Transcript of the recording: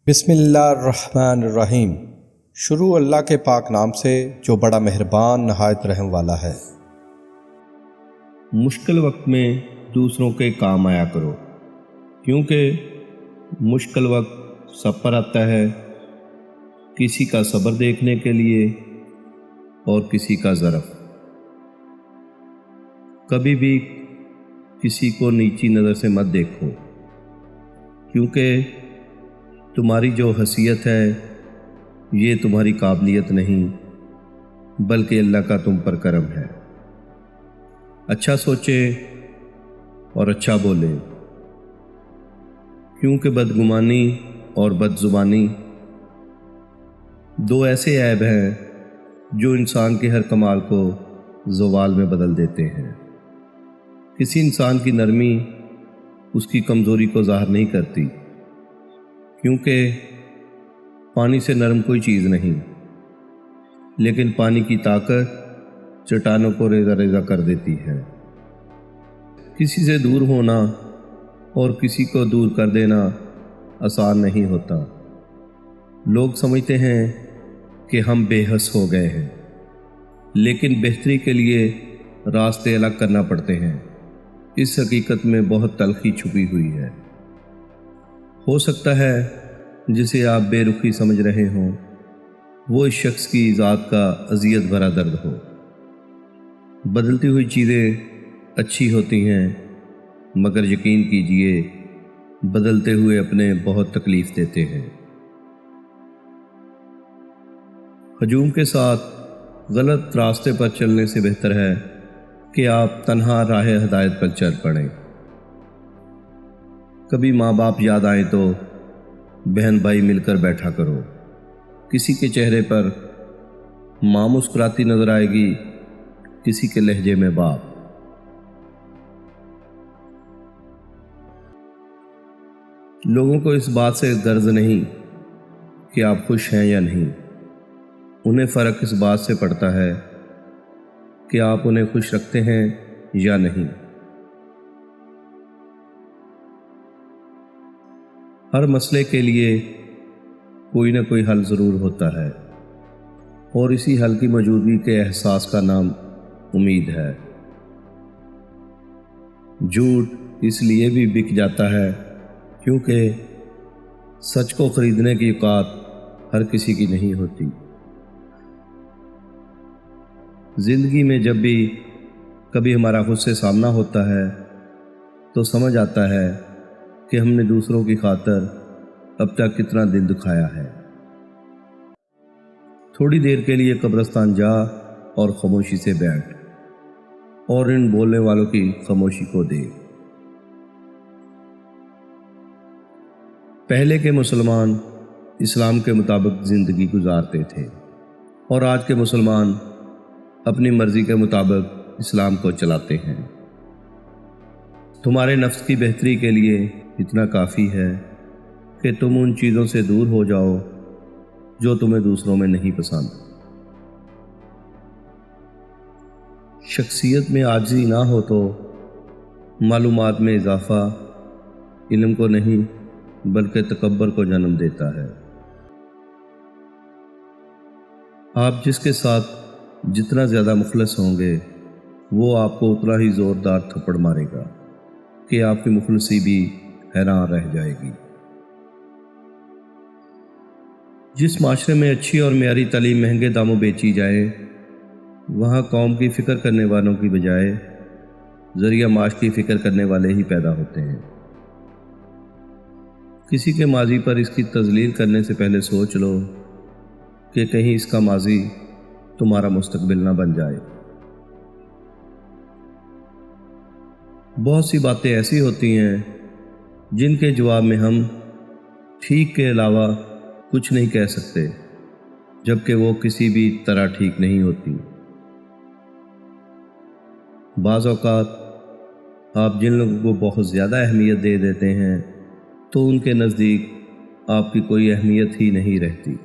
بسم اللہ الرحمن الرحیم۔ شروع اللہ کے پاک نام سے جو بڑا مہربان نہایت رحم والا ہے۔ مشکل وقت میں دوسروں کے کام آیا کرو، کیونکہ مشکل وقت سب پر آتا ہے، کسی کا صبر دیکھنے کے لیے اور کسی کا ظرف۔ کبھی بھی کسی کو نیچی نظر سے مت دیکھو، کیونکہ تمہاری جو حیثیت ہے یہ تمہاری قابلیت نہیں بلکہ اللہ کا تم پر کرم ہے۔ اچھا سوچے اور اچھا بولے، کیونکہ بدگمانی اور بد زبانی دو ایسے عیب ہیں جو انسان کے ہر کمال کو زوال میں بدل دیتے ہیں۔ کسی انسان کی نرمی اس کی کمزوری کو ظاہر نہیں کرتی، کیونکہ پانی سے نرم کوئی چیز نہیں، لیکن پانی کی طاقت چٹانوں کو ریزہ ریزہ کر دیتی ہے۔ کسی سے دور ہونا اور کسی کو دور کر دینا آسان نہیں ہوتا۔ لوگ سمجھتے ہیں کہ ہم بے حس ہو گئے ہیں، لیکن بہتری کے لیے راستے الگ کرنا پڑتے ہیں۔ اس حقیقت میں بہت تلخی چھپی ہوئی ہے۔ ہو سکتا ہے جسے آپ بے رخی سمجھ رہے ہوں وہ اس شخص کی ذات کا اذیت بھرا درد ہو۔ بدلتی ہوئی چیزیں اچھی ہوتی ہیں، مگر یقین کیجئے بدلتے ہوئے اپنے بہت تکلیف دیتے ہیں۔ ہجوم کے ساتھ غلط راستے پر چلنے سے بہتر ہے کہ آپ تنہا راہ ہدایت پر چل پڑیں۔ کبھی ماں باپ یاد آئیں تو بہن بھائی مل کر بیٹھا کرو۔ کسی کے چہرے پر ماں مسکراتی نظر آئے گی، کسی کے لہجے میں باپ۔ لوگوں کو اس بات سے غرض نہیں کہ آپ خوش ہیں یا نہیں، انہیں فرق اس بات سے پڑتا ہے کہ آپ انہیں خوش رکھتے ہیں یا نہیں۔ ہر مسئلے کے لیے کوئی نہ کوئی حل ضرور ہوتا ہے، اور اسی حل کی موجودگی کے احساس کا نام امید ہے۔ جھوٹ اس لیے بھی بک جاتا ہے کیونکہ سچ کو خریدنے کی اوقات ہر کسی کی نہیں ہوتی۔ زندگی میں جب بھی کبھی ہمارا خود سے سامنا ہوتا ہے تو سمجھ آتا ہے کہ ہم نے دوسروں کی خاطر اب تک کتنا دل دکھایا ہے۔ تھوڑی دیر کے لیے قبرستان جا اور خاموشی سے بیٹھ اور ان بولنے والوں کی خاموشی کو دیکھ۔ پہلے کے مسلمان اسلام کے مطابق زندگی گزارتے تھے، اور آج کے مسلمان اپنی مرضی کے مطابق اسلام کو چلاتے ہیں۔ تمہارے نفس کی بہتری کے لیے اتنا کافی ہے کہ تم ان چیزوں سے دور ہو جاؤ جو تمہیں دوسروں میں نہیں پسند۔ شخصیت میں عاجزی نہ ہو تو معلومات میں اضافہ علم کو نہیں بلکہ تکبر کو جنم دیتا ہے۔ آپ جس کے ساتھ جتنا زیادہ مخلص ہوں گے وہ آپ کو اتنا ہی زوردار تھپڑ مارے گا کہ آپ کی مخلصی بھی حیران رہ جائے گی۔ جس معاشرے میں اچھی اور معیاری تعلیم مہنگے داموں بیچی جائے، وہاں قوم کی فکر کرنے والوں کی بجائے ذریعہ معاش کی فکر کرنے والے ہی پیدا ہوتے ہیں۔ کسی کے ماضی پر اس کی تذلیل کرنے سے پہلے سوچ لو کہ کہیں اس کا ماضی تمہارا مستقبل نہ بن جائے۔ بہت سی باتیں ایسی ہوتی ہیں جن کے جواب میں ہم ٹھیک کے علاوہ کچھ نہیں کہہ سکتے، جبکہ وہ کسی بھی طرح ٹھیک نہیں ہوتی۔ بعض اوقات آپ جن لوگوں کو بہت زیادہ اہمیت دے دیتے ہیں تو ان کے نزدیک آپ کی کوئی اہمیت ہی نہیں رہتی۔